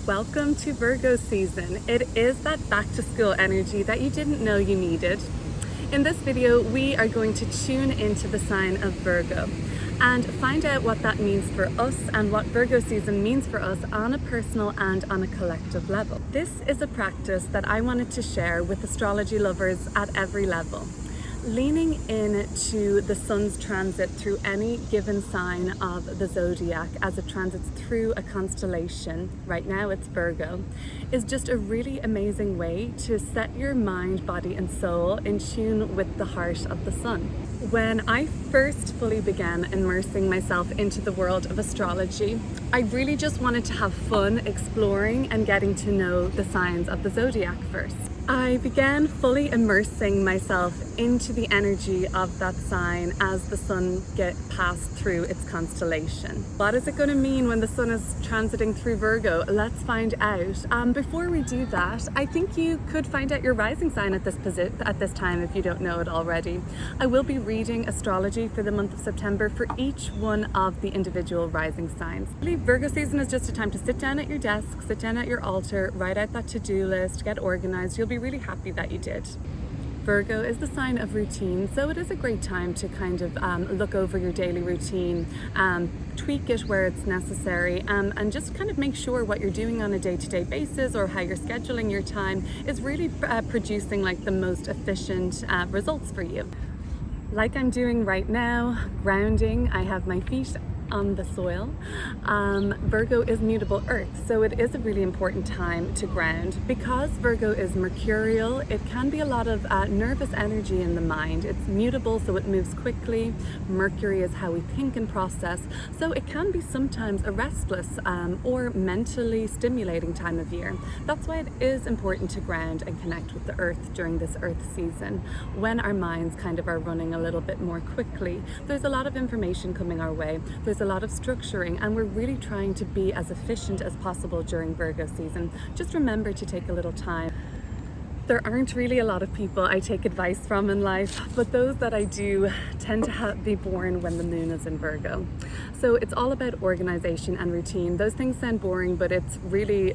Welcome to Virgo season. It is that back to school energy that you didn't know you needed. In this video, we are going to tune into the sign of Virgo and find out what that means for us and what Virgo season means for us on a personal and on a collective level. This is a practice that I wanted to share with astrology lovers at every level. Leaning into the sun's transit through any given sign of the zodiac as it transits through a constellation, right now it's Virgo, is just a really amazing way to set your mind, body and soul in tune with the heart of the sun. When I first fully began immersing myself into the world of astrology, I really just wanted to have fun exploring and getting to know the signs of the zodiac first. I began fully immersing myself into the energy of that sign as the sun passed through its constellation. What is it going to mean when the sun is transiting through Virgo? Let's find out. Before we do that, I think you could find out your rising sign at this time if you don't know it already. I will be reading astrology for the month of September for each one of the individual rising signs. I believe Virgo season is just a time to sit down at your desk, sit down at your altar, write out that to-do list, get organized. You'll be really happy that you did. Virgo is the sign of routine, so it is a great time to kind of look over your daily routine, tweak it where it's necessary, and just kind of make sure what you're doing on a day-to-day basis or how you're scheduling your time is really producing like the most efficient results for you. Like I'm doing right now, grounding. I have my feet on the soil. Virgo is mutable earth, so it is a really important time to ground. Because Virgo is mercurial, it can be a lot of nervous energy in the mind. It's mutable, so it moves quickly. Mercury is how we think and process, so it can be sometimes a restless or mentally stimulating time of year. That's why it is important to ground and connect with the earth during this earth season, when our minds kind of are running a little bit more quickly. There's a lot of information coming our way. There's a lot of structuring, and we're really trying to be as efficient as possible during Virgo season. Just remember to take a little time. There aren't really a lot of people I take advice from in life, but those that I do tend to be born when the moon is in Virgo. So it's all about organization and routine. Those things sound boring, but it's really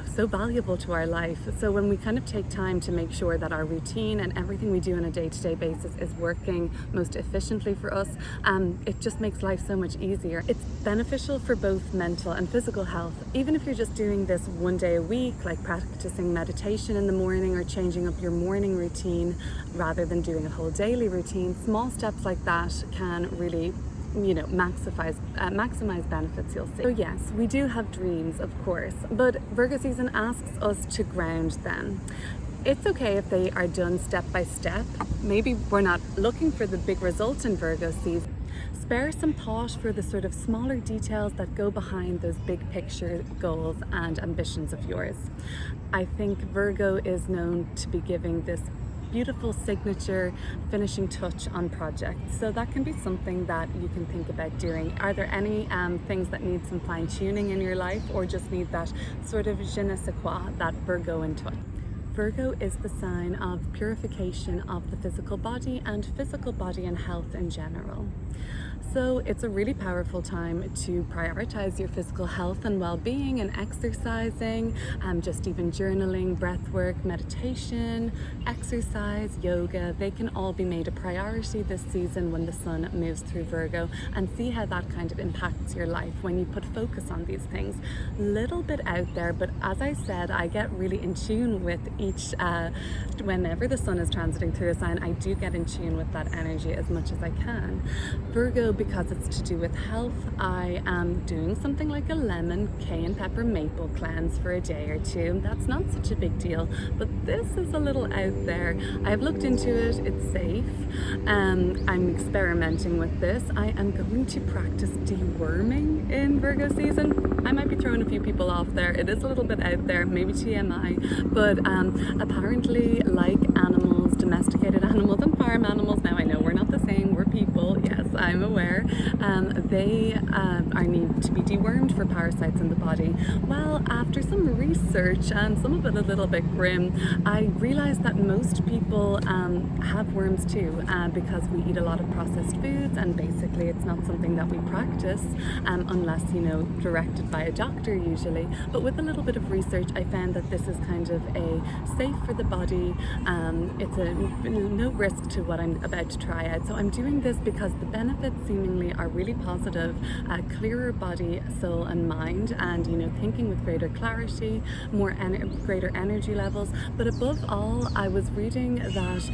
so valuable to our life. So when we kind of take time to make sure that our routine and everything we do on a day-to-day basis is working most efficiently for us, it just makes life so much easier. It's beneficial for both mental and physical health. Even if you're just doing this one day a week, like practicing meditation in the morning or changing up your morning routine rather than doing a whole daily routine, small steps like that can really maximize benefits, you'll see. So yes, we do have dreams, of course, but Virgo season asks us to ground them. It's okay if they are done step by step. Maybe we're not looking for the big results in Virgo season. Spare some thought for the sort of smaller details that go behind those big picture goals and ambitions of yours. I think Virgo is known to be giving this beautiful signature finishing touch on projects. So that can be something that you can think about doing. Are there any things that need some fine tuning in your life, or just need that sort of je ne sais quoi, that Virgoan touch? Virgo is the sign of purification of the physical body and health in general. So it's a really powerful time to prioritize your physical health and well-being and exercising, just even journaling, breath work, meditation, exercise, yoga. They can all be made a priority this season when the sun moves through Virgo, and see how that kind of impacts your life when you put focus on these things. Little bit out there, but as I said, I get really in tune with each, whenever the sun is transiting through a sign, I do get in tune with that energy as much as I can. Virgo, because it's to do with health, I am doing something like a lemon, cayenne pepper, maple cleanse for a day or two. That's not such a big deal, but this is a little out there. I've looked into it, it's safe. I'm experimenting with this. I am going to practice deworming in Virgo season. I might be throwing a few people off there. It is a little bit out there, maybe TMI, but apparently, like animals, domesticated animals and farm animals. Now I know we're not the same, we're people, yes, I'm aware. They are need to be dewormed for parasites in the body. Well, after some research and some of it a little bit grim, I realized that most people have worms too, because we eat a lot of processed foods, and basically it's not something that we practice unless, you know, directed by a doctor usually. But with a little bit of research, I found that this is kind of a safe for the body. It's a no risk to what I'm about to try out. So I'm doing this because the benefits seemingly are really positive, clearer body, soul and mind, and, you know, thinking with greater clarity, greater energy levels. But above all, I was reading that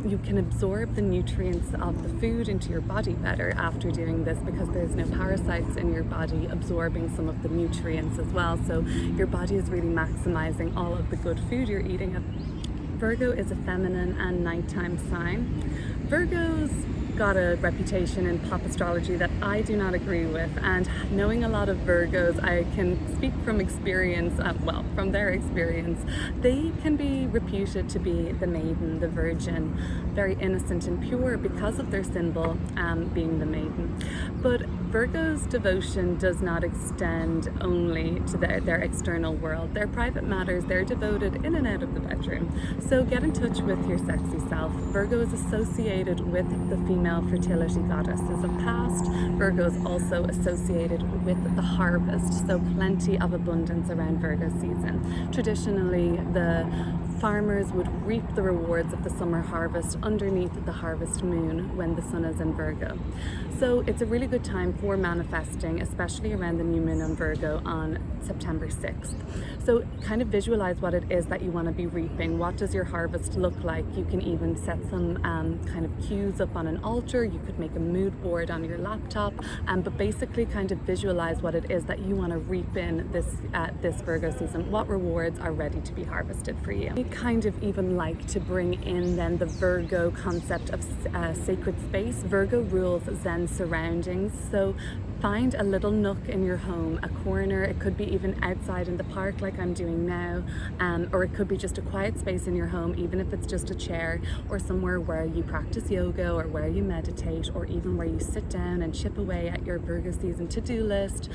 you can absorb the nutrients of the food into your body better after doing this, because there's no parasites in your body absorbing some of the nutrients as well. So your body is really maximizing all of the good food you're eating. Virgo is a feminine and nighttime sign. Virgos got a reputation in pop astrology that I do not agree with, and knowing a lot of Virgos, I can speak from experience, from their experience. They can be reputed to be the maiden, the virgin, very innocent and pure because of their symbol being the maiden. But Virgo's devotion does not extend only to their external world. Their private matters, they're devoted in and out of the bedroom. So get in touch with your sexy self. Virgo is associated with the female fertility goddesses of past. Virgo is also associated with the harvest, so plenty of abundance around Virgo season. Traditionally, the farmers would reap the rewards of the summer harvest underneath the harvest moon when the sun is in Virgo. So it's a really good time for manifesting, especially around the new moon on Virgo on September 6th. So kind of visualize what it is that you want to be reaping. What does your harvest look like? You can even set some kind of cues up on an altar. You could make a mood board on your laptop, but basically kind of visualize what it is that you want to reap in this Virgo season. What rewards are ready to be harvested for you? I kind of even like to bring in then the Virgo concept of sacred space. Virgo rules Zen surroundings, so find a little nook in your home, a corner. It could be even outside in the park like I'm doing now, or it could be just a quiet space in your home, even if it's just a chair, or somewhere where you practice yoga, or where you meditate, or even where you sit down and chip away at your Virgo season to-do list.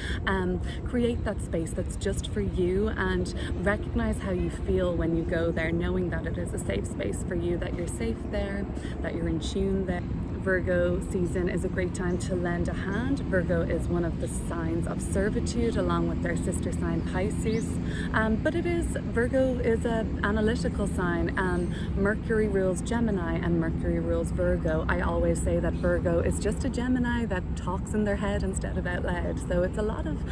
Create that space that's just for you, and recognize how you feel when you go there, knowing that it is a safe space for you, that you're safe there, that you're in tune there. Virgo season is a great time to lend a hand. Virgo is one of the signs of servitude, along with their sister sign Pisces. But Virgo is an analytical sign. Mercury rules Gemini and Mercury rules Virgo. I always say that Virgo is just a Gemini that talks in their head instead of out loud. So it's a lot of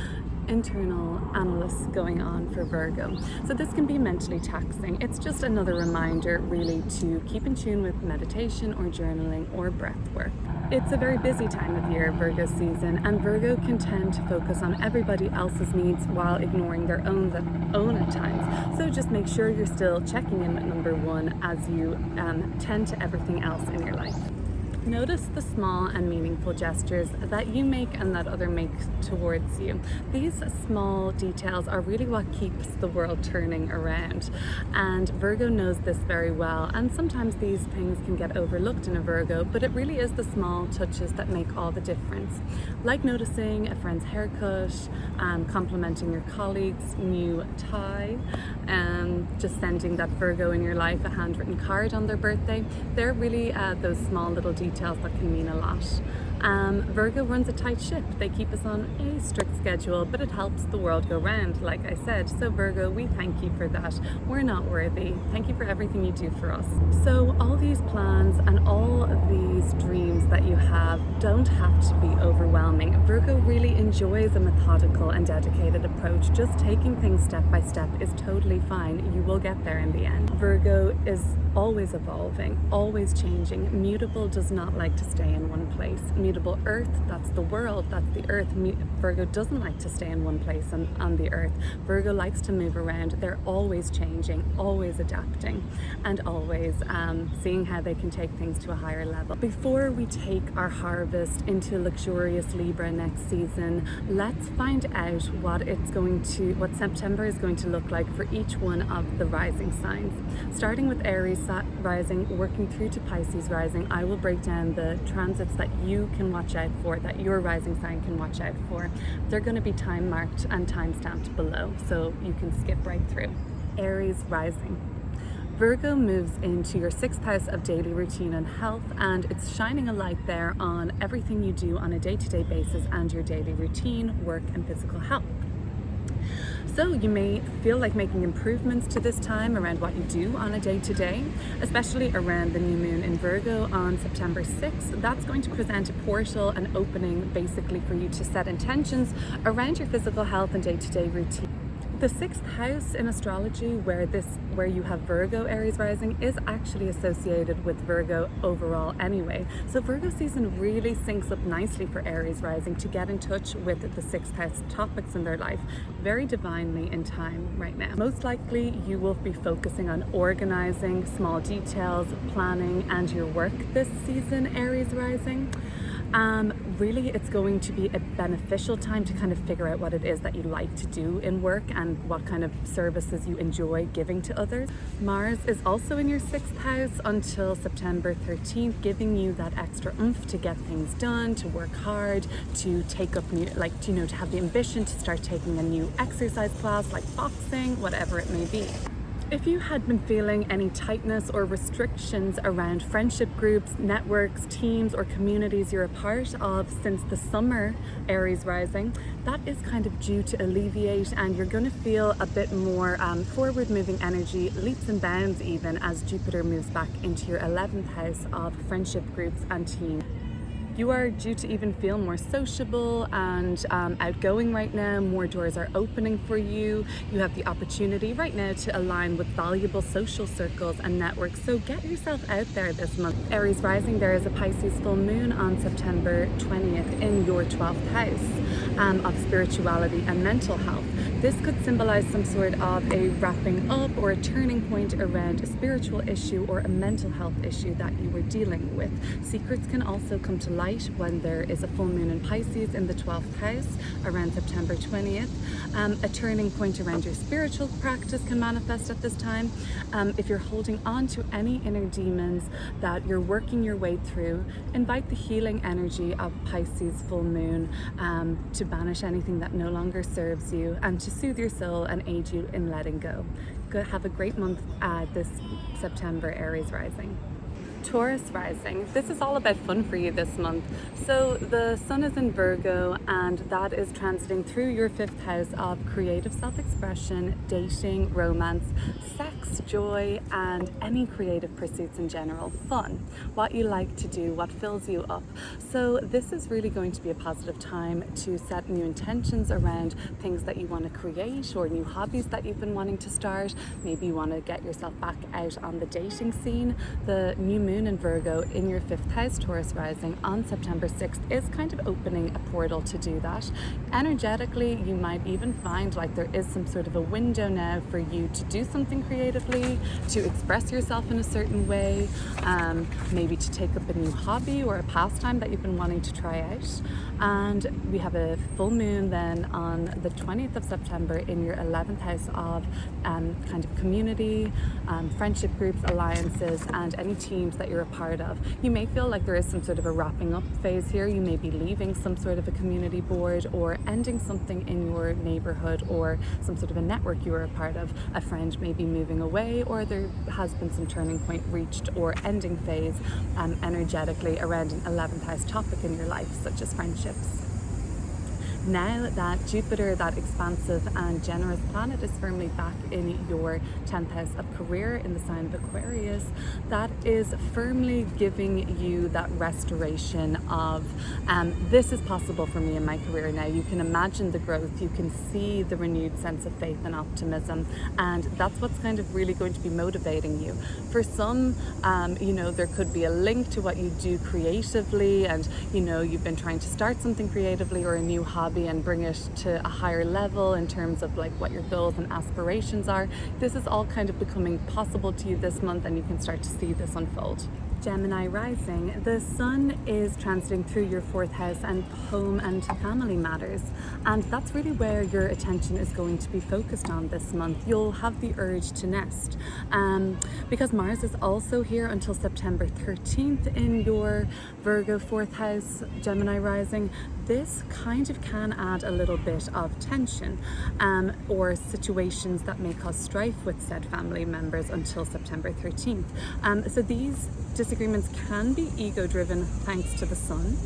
internal analysis going on for Virgo. So this can be mentally taxing. It's just another reminder really to keep in tune with meditation or journaling or breath work. It's a very busy time of year, Virgo season, and Virgo can tend to focus on everybody else's needs while ignoring their own at times. So just make sure you're still checking in with number one as you tend to everything else in your life. Notice the small and meaningful gestures that you make and that others make towards you. These small details are really what keeps the world turning around. And Virgo knows this very well. And sometimes these things can get overlooked in a Virgo, but it really is the small touches that make all the difference. Like noticing a friend's haircut, complimenting your colleague's new tie, just sending that Virgo in your life a handwritten card on their birthday. They're really those small little details that can mean a lot. Virgo runs a tight ship. They keep us on a strict schedule, but it helps the world go round, like I said. So Virgo, we thank you for that. We're not worthy. Thank you for everything you do for us. So all these plans and all of these dreams that you have don't have to be overwhelming. Virgo really enjoys a methodical and dedicated approach. Just taking things step by step is totally fine. You will get there in the end. Virgo is always evolving, always changing. Mutable does not like to stay in one place. immutable earth, that's the world, that's the earth. Virgo doesn't like to stay in one place on the earth. Virgo likes to move around. They're always changing, always adapting, and always seeing how they can take things to a higher level. Before we take our harvest into luxurious Libra next season, let's find out what September is going to look like for each one of the rising signs. Starting with Aries rising, working through to Pisces rising, I will break down the transits that you can watch out for, that your rising sign can watch out for. They're going to be time marked and time stamped below, so you can skip right through. Aries rising. Virgo moves into your 6th house of daily routine and health, and it's shining a light there on everything you do on a day-to-day basis and your daily routine, work and physical health. So you may feel like making improvements to this time around what you do on a day-to-day, especially around the new moon in Virgo on September 6th. That's going to present a portal, an opening basically for you to set intentions around your physical health and day-to-day routine. The 6th house in astrology, where you have Virgo Aries rising, is actually associated with Virgo overall anyway. So Virgo season really syncs up nicely for Aries rising to get in touch with the 6th house topics in their life very divinely in time right now. Most likely you will be focusing on organizing small details, planning, and your work this season, Aries rising. Really, it's going to be a beneficial time to kind of figure out what it is that you like to do in work and what kind of services you enjoy giving to others. Mars is also in your 6th house until September 13th, giving you that extra oomph to get things done, to work hard, to take up new, to have the ambition to start taking a new exercise class like boxing, whatever it may be. If you had been feeling any tightness or restrictions around friendship groups, networks, teams, or communities you're a part of since the summer, Aries rising, that is kind of due to alleviate, and you're going to feel a bit more forward-moving energy, leaps and bounds even, as Jupiter moves back into your 11th house of friendship groups and teams. You are due to even feel more sociable and outgoing right now. More doors are opening for you. You have the opportunity right now to align with valuable social circles and networks. So get yourself out there this month. Aries rising, there is a Pisces full moon on September 20th in your 12th house of spirituality and mental health. This could symbolize some sort of a wrapping up or a turning point around a spiritual issue or a mental health issue that you were dealing with. Secrets can also come to light when there is a full moon in Pisces in the 12th house around September 20th. A turning point around your spiritual practice can manifest at this time. If you're holding on to any inner demons that you're working your way through, invite the healing energy of Pisces full moon to banish anything that no longer serves you and to soothe your soul and aid you in letting go. Have a great month this September, Aries rising. Taurus rising. This is all about fun for you this month. So the sun is in Virgo, and that is transiting through your 5th house of creative self-expression, dating, romance, sex, joy, and any creative pursuits in general. Fun, what you like to do, what fills you up. So this is really going to be a positive time to set new intentions around things that you want to create or new hobbies that you've been wanting to start. Maybe you want to get yourself back out on the dating scene. The new moon in Virgo in your 5th house, Taurus rising, on September 6th is kind of opening a portal to do that. Energetically, you might even find like there is some sort of a window now for you to do something creatively, to express yourself in a certain way, maybe to take up a new hobby or a pastime that you've been wanting to try out. And we have a full moon then on the 20th of September in your 11th house of kind of community, friendship groups, alliances, and any teams that you're a part of. You may feel like there is some sort of a wrapping up phase here. You may be leaving some sort of a community board or ending something in your neighborhood or some sort of a network you were a part of. A friend may be moving away, or there has been some turning point reached or ending phase energetically around an 11th house topic in your life, such as friendships. now that Jupiter, that expansive and generous planet, is firmly back in your 10th house of career in the sign of Aquarius, that is firmly giving you that restoration of this is possible for me in my career now. You can imagine the growth, you can see the renewed sense of faith and optimism, and that's what's kind of really going to be motivating you. For some, you know, there could be a link to what you do creatively, and you know, you've been trying to start something creatively or a new hobby and bring it to a higher level in terms of like what your goals and aspirations are. This is all kind of becoming possible to you this month, and you can start to see this unfold. Gemini rising, the sun is transiting through your 4th house and home and family matters, and that's really where your attention is going to be focused on this month. You'll have the urge to nest because Mars is also here until September 13th in your Virgo 4th house, Gemini rising. This kind of can add a little bit of tension or situations that may cause strife with said family members until September 13th. So these disagreements can be ego-driven thanks to the sun,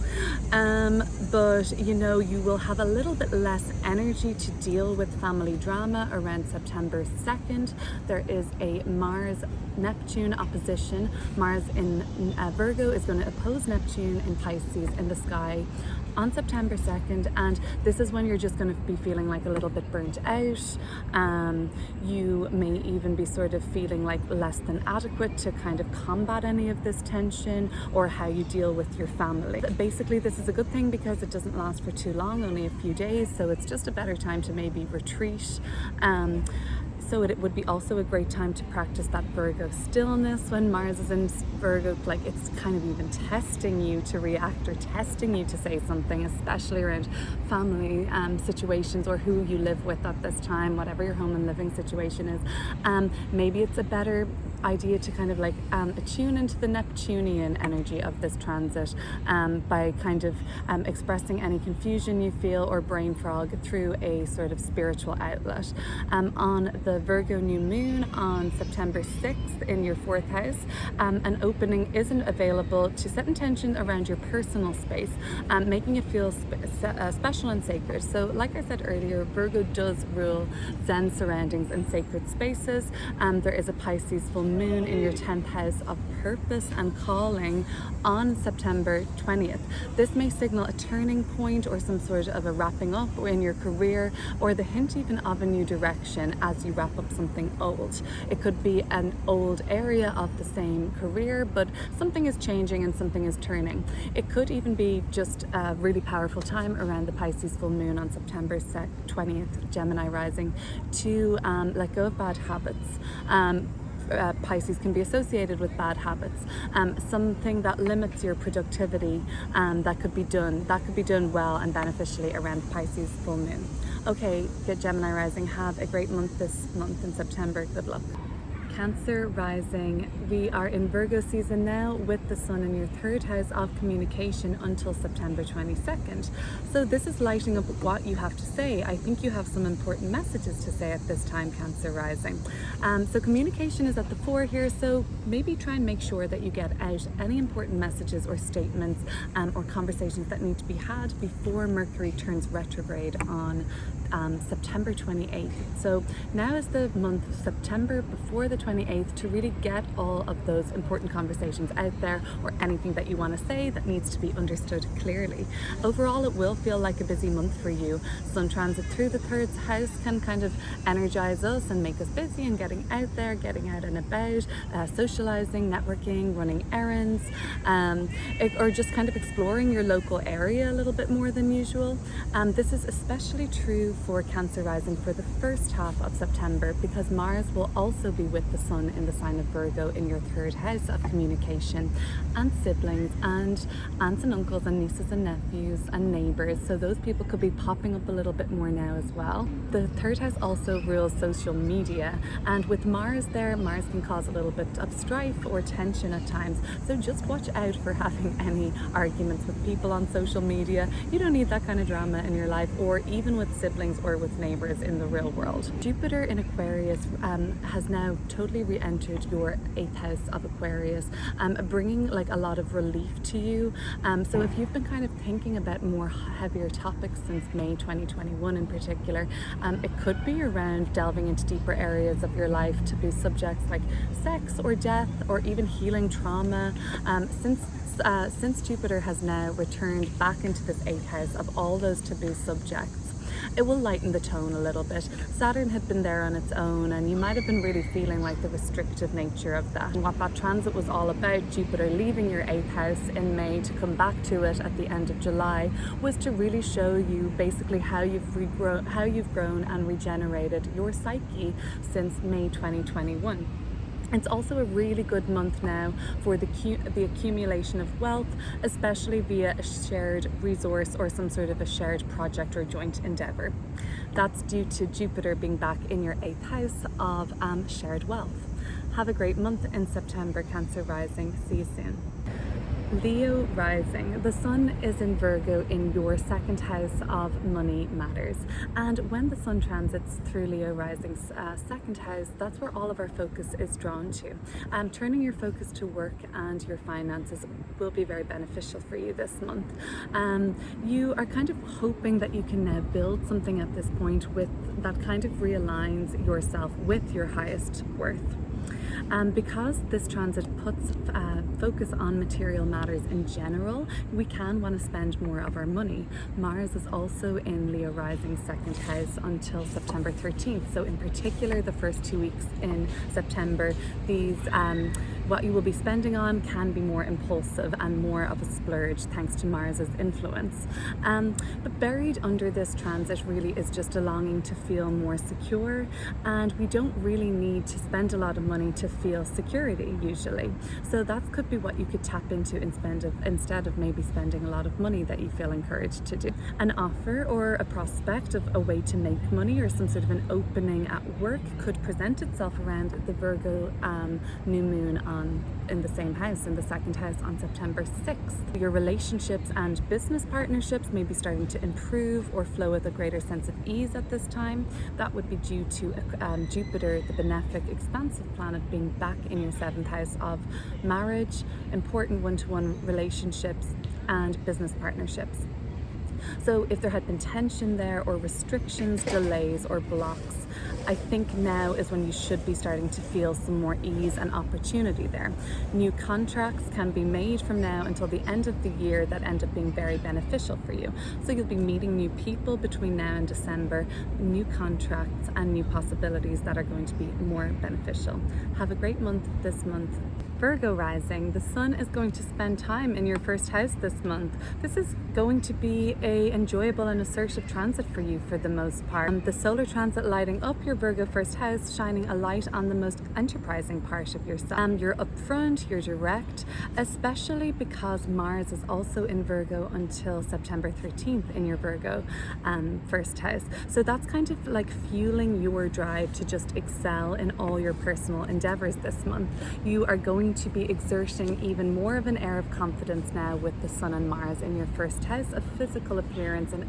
but you know, you will have a little bit less energy to deal with family drama around September 2nd. There is a Mars-Neptune opposition. Mars in Virgo is going to oppose Neptune in Pisces in the sky on September 2nd, and this is when you're just going to be feeling like a little bit burnt out. You may even be sort of feeling like less than adequate to kind of combat any of this tension or how you deal with your family. Basically, this is a good thing because it doesn't last for too long, only a few days, so it's just a better time to maybe retreat. So it would be also a great time to practice that Virgo stillness when Mars is in Virgo. Like, it's kind of even testing you to react or testing you to say something, especially around family situations or who you live with at this time, whatever your home and living situation is. Maybe it's a better idea to kind of like attune into the Neptunian energy of this transit by kind of expressing any confusion you feel or brain fog through a sort of spiritual outlet. On the Virgo new moon on September 6th in your 4th house, an opening isn't available to set intention around your personal space, making it feel special and sacred. So like I said earlier, Virgo does rule Zen surroundings and sacred spaces. There is a Pisces full moon in your 10th house of purpose and calling on September 20th. This may signal a turning point or some sort of a wrapping up in your career, or the hint even of a new direction as you wrap up something old. It could be an old area of the same career, but something is changing and something is turning. It could even be just a really powerful time around the Pisces full moon on September 20th, Gemini rising, to let go of bad habits. Pisces can be associated with bad habits, something that limits your productivity, that could be done well and beneficially around Pisces full moon. Okay, good Gemini rising, have a great month this month in September. Good luck. Cancer rising, we are in Virgo season now with the sun in your 3rd house of communication until September 22nd. So this is lighting up what you have to say. I think you have some important messages to say at this time, Cancer rising. So communication is at the fore here, so maybe try and make sure that you get out any important messages or statements or conversations that need to be had before Mercury turns retrograde on September 28th. So now is the month of September before the 28th to really get all of those important conversations out there, or anything that you want to say that needs to be understood clearly. Overall, it will feel like a busy month for you. Sun transit through the 3rd house can kind of energize us and make us busy and getting out there, getting out and about, socializing, networking, running errands, or just kind of exploring your local area a little bit more than usual. This is especially true for Cancer rising for the first half of September, because Mars will also be with the sun in the sign of Virgo in your 3rd house of communication and siblings and aunts and uncles and nieces and nephews and neighbors. So those people could be popping up a little bit more now as well. The 3rd house also rules social media, and with Mars there, Mars can cause a little bit of strife or tension at times. So just watch out for having any arguments with people on social media. You don't need that kind of drama in your life, or even with siblings siblings or with neighbors in the real world. Jupiter in Aquarius has now totally re-entered your 8th house of Aquarius, bringing like a lot of relief to you. So if you've been kind of thinking about more heavier topics since May 2021 in particular, it could be around delving into deeper areas of your life, taboo subjects like sex or death or even healing trauma. Since Jupiter has now returned back into this 8th house of all those taboo subjects, it will lighten the tone a little bit. Saturn had been there on its own, and you might have been really feeling like the restrictive nature of that. And what that transit was all about, Jupiter leaving your 8th house in May to come back to it at the end of July, was to really show you basically how you've grown and regenerated your psyche since May 2021. It's also a really good month now for the accumulation of wealth, especially via a shared resource or some sort of a shared project or joint endeavor. That's due to Jupiter being back in your 8th house of shared wealth. Have a great month in September, Cancer rising. See you soon. Leo rising. The sun is in Virgo in your 2nd house of money matters, and when the sun transits through Leo rising's 2nd house, that's where all of our focus is drawn to. Turning your focus to work and your finances will be very beneficial for you this month. You are kind of hoping that you can now build something at this point with that kind of realigns yourself with your highest worth. Because this transit puts focus on material matters in general, we can want to spend more of our money. Mars is also in Leo rising 2nd house until September 13th. So in particular, the first 2 weeks in September, these what you will be spending on can be more impulsive and more of a splurge thanks to Mars's influence. But buried under this transit really is just a longing to feel more secure, and we don't really need to spend a lot of money to feel security usually. So that could be what you could tap into instead of maybe spending a lot of money that you feel encouraged to do. An offer or a prospect of a way to make money or some sort of an opening at work could present itself around the Virgo new moon in the same house, in the 2nd house, on September 6th. Your relationships and business partnerships may be starting to improve or flow with a greater sense of ease at this time. That would be due to Jupiter, the benefic, expansive planet, being back in your 7th house of marriage, important one-to-one relationships and business partnerships. So if there had been tension there or restrictions, delays or blocks, I think now is when you should be starting to feel some more ease and opportunity there. New contracts can be made from now until the end of the year that end up being very beneficial for you. So you'll be meeting new people between now and December, new contracts and new possibilities that are going to be more beneficial. Have a great month this month. Virgo rising, the sun is going to spend time in your 1st house this month. This is going to be a enjoyable and assertive transit for you for the most part. The solar transit lighting up your Virgo 1st house, shining a light on the most enterprising part of yourself. You're upfront, you're direct, especially because Mars is also in Virgo until September 13th in your Virgo 1st house. So that's kind of like fueling your drive to just excel in all your personal endeavors this month. You are going to be exerting even more of an air of confidence now with the Sun and Mars in your 1st house of physical appearance and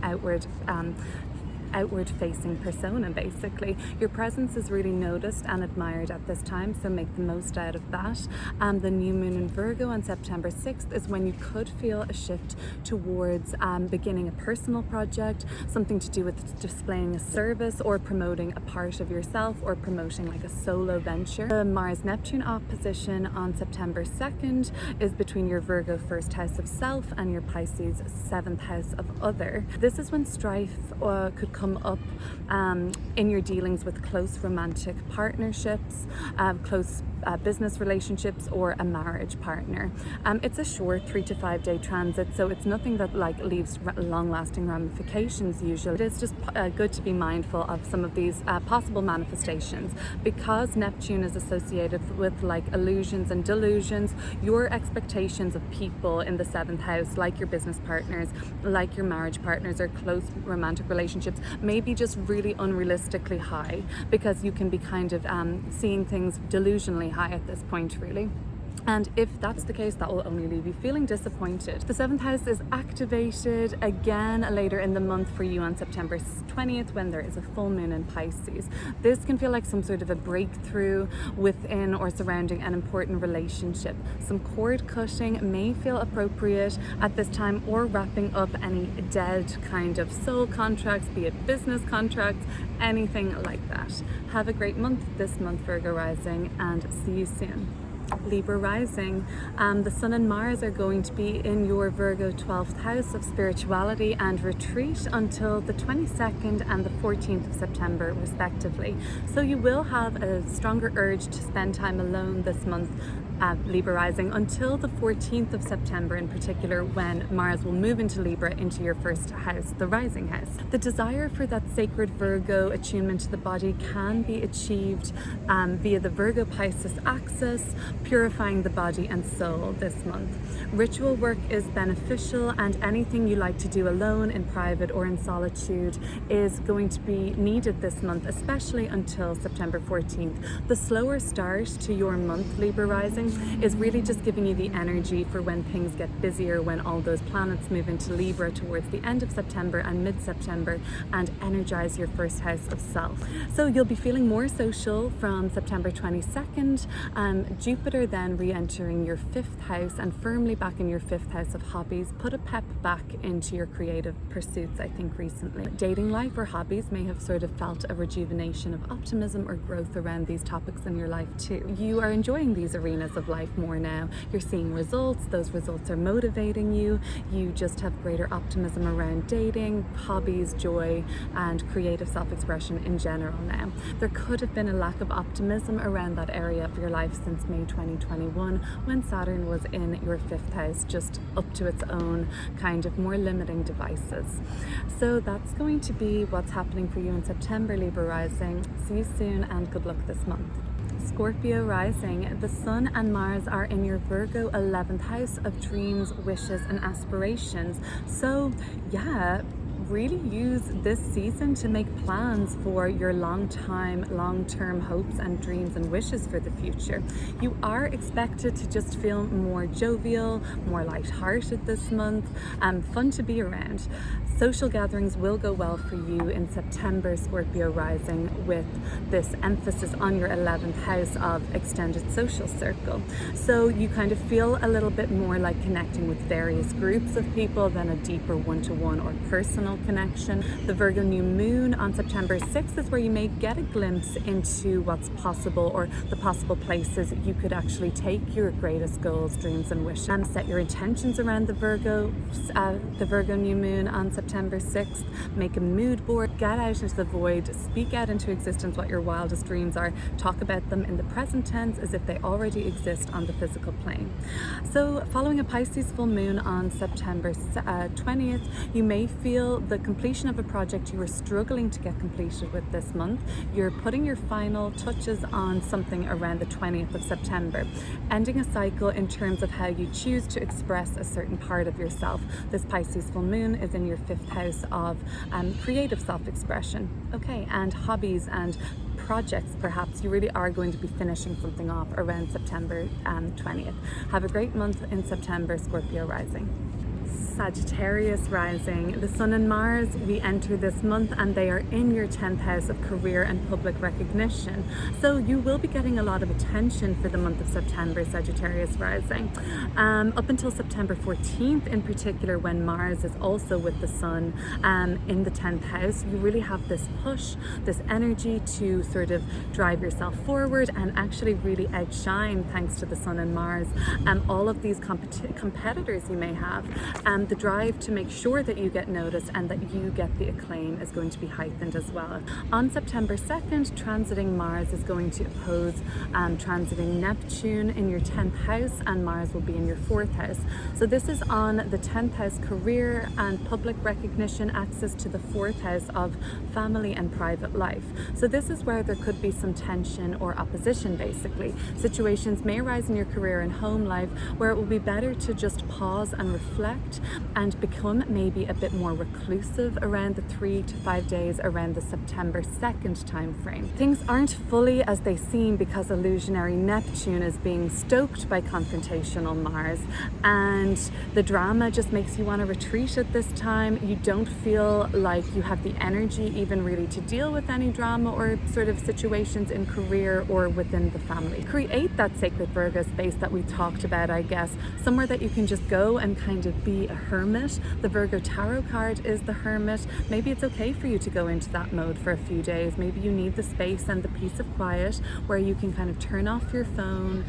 outward-facing persona, basically. Your presence is really noticed and admired at this time, so make the most out of that. The new moon in Virgo on September 6th is when you could feel a shift towards beginning a personal project, something to do with displaying a service or promoting a part of yourself or promoting like a solo venture. The Mars-Neptune opposition on September 2nd is between your Virgo 1st house of self and your Pisces 7th house of other. This is when strife could come up in your dealings with close romantic partnerships, close business relationships or a marriage partner. It's a short 3 to 5 day transit, so it's nothing that like leaves long-lasting ramifications usually. It is just good to be mindful of some of these possible manifestations. Because Neptune is associated with like illusions and delusions, your expectations of people in the 7th house, like your business partners, like your marriage partners or close romantic relationships, may be just really unrealistically high, because you can be kind of seeing things delusionally high at this point, really. And if that's the case, that will only leave you feeling disappointed. The 7th house is activated again later in the month for you on September 20th when there is a full moon in Pisces. This can feel like some sort of a breakthrough within or surrounding an important relationship. Some cord cutting may feel appropriate at this time, or wrapping up any dead kind of soul contracts, be it business contracts, anything like that. Have a great month this month, Virgo rising, and see you soon. Libra rising, the Sun and Mars are going to be in your Virgo 12th house of spirituality and retreat until the 22nd and the 14th of September respectively. So you will have a stronger urge to spend time alone this month, Libra rising, until the 14th of September in particular, when Mars will move into Libra, into your first house, the rising house. The desire for that sacred Virgo attunement to the body can be achieved via the Virgo Pisces axis, purifying the body and soul this month. Ritual work is beneficial, and anything you like to do alone, in private or in solitude, is going to be needed this month, especially until September 14th. The slower start to your month, Libra rising, is really just giving you the energy for when things get busier, when all those planets move into Libra towards the end of September and mid-September and energize your first house of self. So you'll be feeling more social from September 22nd, Jupiter then re-entering your 5th house and firmly back in your 5th house of hobbies put a pep back into your creative pursuits, I think, recently. Dating life or hobbies may have sort of felt a rejuvenation of optimism or growth around these topics in your life too. You are enjoying these arenas of life more now. You're seeing results, those results are motivating you. You just have greater optimism around dating, hobbies, joy, and creative self-expression in general now. There could have been a lack of optimism around that area of your life since May 2021, when Saturn was in your 5th house, just up to its own kind of more limiting devices. So that's going to be what's happening for you in September, Libra rising. See you soon and good luck this month. Scorpio rising, the Sun and Mars are in your Virgo 11th house of dreams, wishes, and aspirations. So yeah, really use this season to make plans for your long-term hopes and dreams and wishes for the future. You are expected to just feel more jovial, more light-hearted this month, fun to be around. Social gatherings will go well for you in September, Scorpio rising, with this emphasis on your 11th house of extended social circle. So you kind of feel a little bit more like connecting with various groups of people than a deeper one-to-one or personal connection. The Virgo new moon on September 6th is where you may get a glimpse into what's possible, or the possible places you could actually take your greatest goals, dreams, and wishes. And set your intentions around the Virgo new moon on September 6th. Make a mood board, get out into the void, speak out into existence what your wildest dreams are, talk about them in the present tense as if they already exist on the physical plane. So following a Pisces full moon on September 20th, you may feel the completion of a project you were struggling to get completed with this month. You're putting your final touches on something around the 20th of September, ending a cycle in terms of how you choose to express a certain part of yourself. This Pisces full moon is in your 5th house of creative self-expression, okay, and hobbies and projects. Perhaps you really are going to be finishing something off around September 20th. Have a great month in September, Scorpio rising. Sagittarius rising, the Sun and Mars re-enter this month and they are in your 10th house of career and public recognition. So you will be getting a lot of attention for the month of September, Sagittarius rising. Up until September 14th in particular, when Mars is also with the Sun in the 10th house, you really have this push, this energy to sort of drive yourself forward and actually really outshine, thanks to the Sun and Mars, all of these competitors you may have. The drive to make sure that you get noticed and that you get the acclaim is going to be heightened as well. On September 2nd, transiting Mars is going to oppose transiting Neptune in your 10th house, and Mars will be in your 4th house. So this is on the 10th house career and public recognition axis to the 4th house of family and private life. So this is where there could be some tension or opposition, basically. Situations may arise in your career and home life where it will be better to just pause and reflect shift and become maybe a bit more reclusive around the 3 to 5 days around the September 2nd time frame. Things aren't fully as they seem because illusionary Neptune is being stoked by confrontational Mars, and the drama just makes you want to retreat at this time. You don't feel like you have the energy even really to deal with any drama or sort of situations in career or within the family. Create that sacred Virgo space that we talked about, I guess, somewhere that you can just go and kind of be a hermit. The Virgo tarot card is the hermit. Maybe it's okay for you to go into that mode for a few days. Maybe you need the space and the peace of quiet where you can kind of turn off your phone.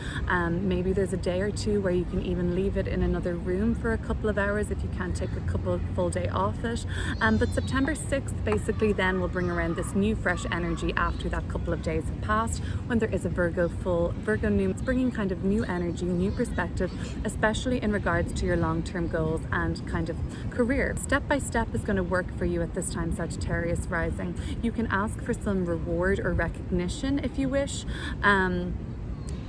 Maybe there's a day or two where you can even leave it in another room for a couple of hours if you can't take a couple full day off it. But September 6th basically then will bring around this new fresh energy after that couple of days have passed, when there is a Virgo new. It's bringing kind of new energy, new perspective, especially in regards to your long-term goals and kind of career. Step by step is going to work for you at this time, Sagittarius rising. You can ask for some reward or recognition if you wish.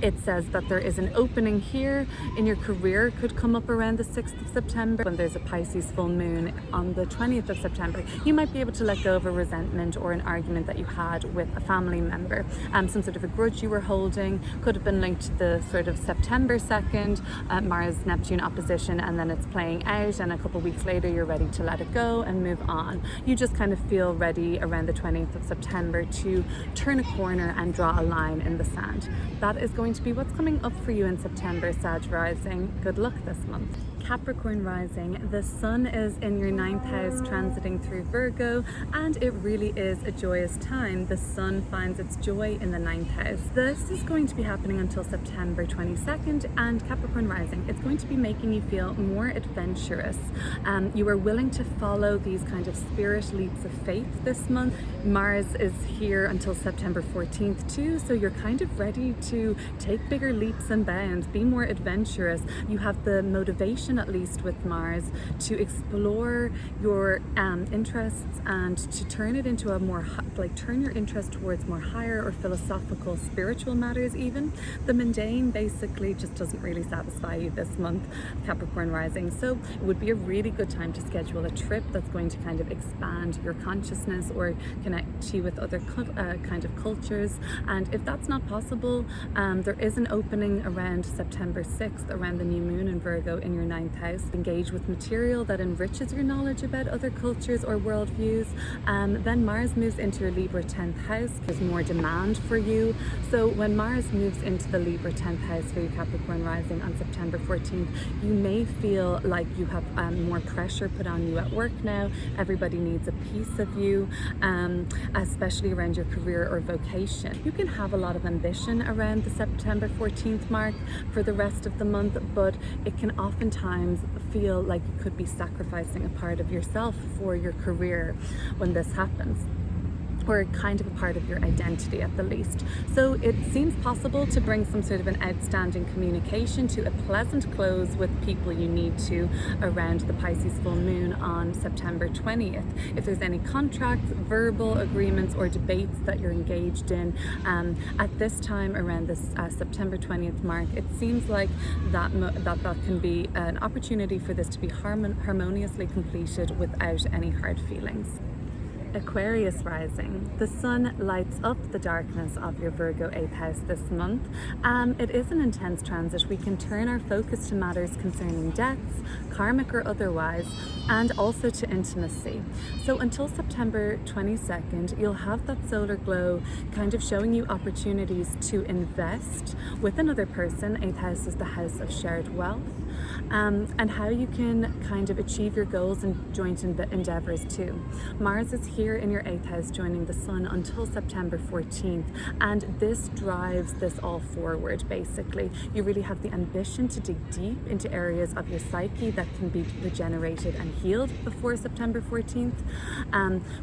It says that there is an opening here in your career, could come up around the 6th of September when there's a Pisces full moon on the 20th of September. You might be able to let go of a resentment or an argument that you had with a family member. Some sort of a grudge you were holding could have been linked to the sort of September 2nd Mars-Neptune opposition, and then it's playing out, and a couple weeks later you're ready to let it go and move on. You just kind of feel ready around the 20th of September to turn a corner and draw a line in the sand. That is going to be what's coming up for you in September, Sag rising. Good luck this month. Capricorn rising, the sun is in your 9th house transiting through Virgo, and it really is a joyous time. The sun finds its joy in the 9th house. This is going to be happening until September 22nd, and Capricorn rising, it's going to be making you feel more adventurous. You are willing to follow these kind of spirit leaps of faith this month. Mars is here until September 14th too, so you're kind of ready to take bigger leaps and bounds, be more adventurous. You have the motivation, at least with Mars, to explore your interests and to turn it into a more turn your interest towards more higher or philosophical, spiritual matters even. The mundane basically just doesn't really satisfy you this month, Capricorn rising. So it would be a really good time to schedule a trip that's going to kind of expand your consciousness or connect you with other kind of cultures. And if that's not possible, there is an opening around September 6th, around the new moon in Virgo in your 9th house. Engage with material that enriches your knowledge about other cultures or worldviews. Then Mars moves into your Libra 10th house. There's more demand for you. So when Mars moves into the Libra 10th house for you, Capricorn rising, on September 14th, you may feel like you have more pressure put on you at work now. Everybody needs a piece of you, especially around your career or vocation. You can have a lot of ambition around the September 14th mark for the rest of the month, but it can oftentimes feel like you could be sacrificing a part of yourself for your career when this happens, or kind of a part of your identity at the least. So it seems possible to bring some sort of an outstanding communication to a pleasant close with people you need to around the Pisces full moon on September 20th. If there's any contracts, verbal agreements or debates that you're engaged in at this time around this September 20th mark, it seems like that can be an opportunity for this to be harmoniously completed without any hard feelings. Aquarius rising, the sun lights up the darkness of your Virgo 8th house this month. It is an intense transit. We can turn our focus to matters concerning debts, karmic or otherwise, and also to intimacy. So until September 22nd, you'll have that solar glow kind of showing you opportunities to invest with another person. 8th house is the house of shared wealth. And how you can kind of achieve your goals and joint endeavors too. Mars is here in your 8th house joining the sun until September 14th, and this drives this all forward basically. You really have the ambition to dig deep into areas of your psyche that can be regenerated and healed before September 14th.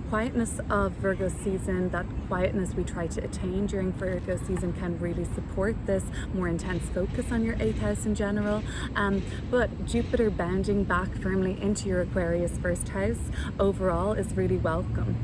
Quietness of Virgo season, that quietness we try to attain during Virgo season, can really support this more intense focus on your 8th house in general. But Jupiter bounding back firmly into your Aquarius 1st house overall is really welcome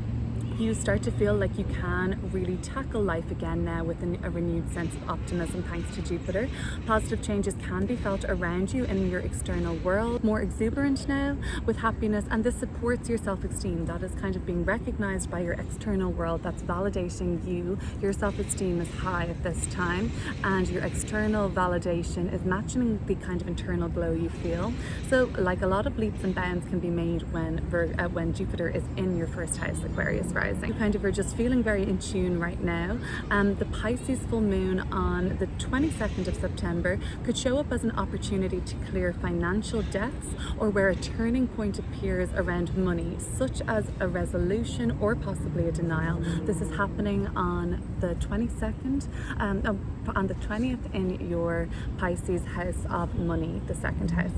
you start to feel like you can really tackle life again now with a renewed sense of optimism thanks to Jupiter. Positive changes can be felt around you in your external world, more exuberant now with happiness, and this supports your self-esteem. That is kind of being recognized by your external world. That's validating you. Your self-esteem is high at this time, and your external validation is matching the kind of internal glow you feel. So like a lot of leaps and bounds can be made when Jupiter is in your first house, Aquarius rising. You kind of are just feeling very in tune right now. The Pisces full moon on the 22nd of September could show up as an opportunity to clear financial debts, or where a turning point appears around money, such as a resolution or possibly a denial. This is happening on the 22nd, on the 20th in your Pisces house of money, the second house.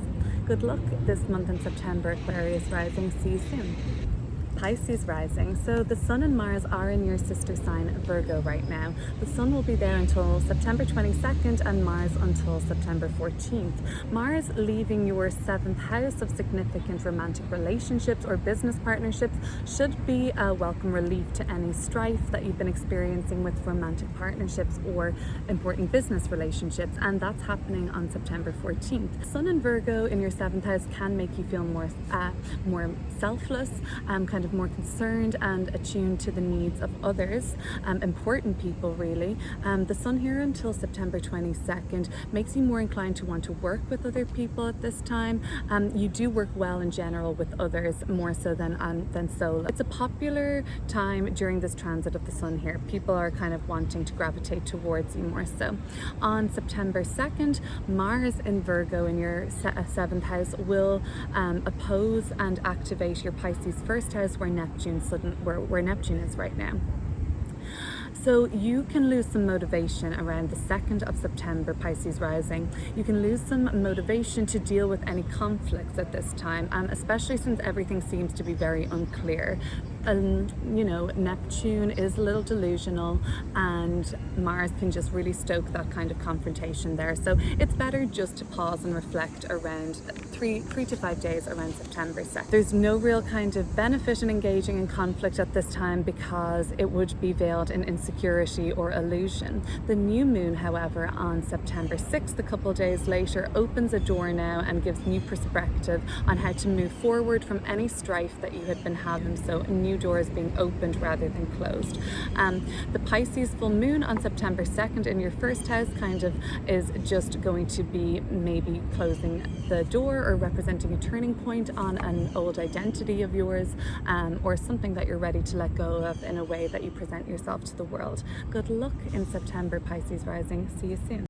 Good luck this month in September, Aquarius rising. See you soon. Pisces rising. So the Sun and Mars are in your sister sign Virgo right now. The Sun will be there until September 22nd and Mars until September 14th. Mars leaving your 7th house of significant romantic relationships or business partnerships should be a welcome relief to any strife that you've been experiencing with romantic partnerships or important business relationships, and that's happening on September 14th. Sun and Virgo in your 7th house can make you feel more selfless, kind of more concerned and attuned to the needs of others, important people really. The Sun here until September 22nd makes you more inclined to want to work with other people at this time. You do work well in general with others, more so than solo. It's a popular time during this transit of the Sun here. People are kind of wanting to gravitate towards you more so. On September 2nd, Mars in Virgo in your 7th house will oppose and activate your Pisces first house, where Neptune is right now. So you can lose some motivation around the 2nd of September, Pisces rising. You can lose some motivation to deal with any conflicts at this time, especially since everything seems to be very unclear. You know, Neptune is a little delusional, and Mars can just really stoke that kind of confrontation there. So it's better just to pause and reflect around three to 5 days around September 2nd. There's no real kind of benefit in engaging in conflict at this time because it would be veiled in insecurity or illusion. The new moon, however, on September 6th, a couple days later, opens a door now and gives new perspective on how to move forward from any strife that you had been having. So new doors being opened rather than closed. The Pisces full moon on September 2nd in your first house kind of is just going to be maybe closing the door or representing a turning point on an old identity of yours, or something that you're ready to let go of in a way that you present yourself to the world. Good luck in September, Pisces rising. See you soon.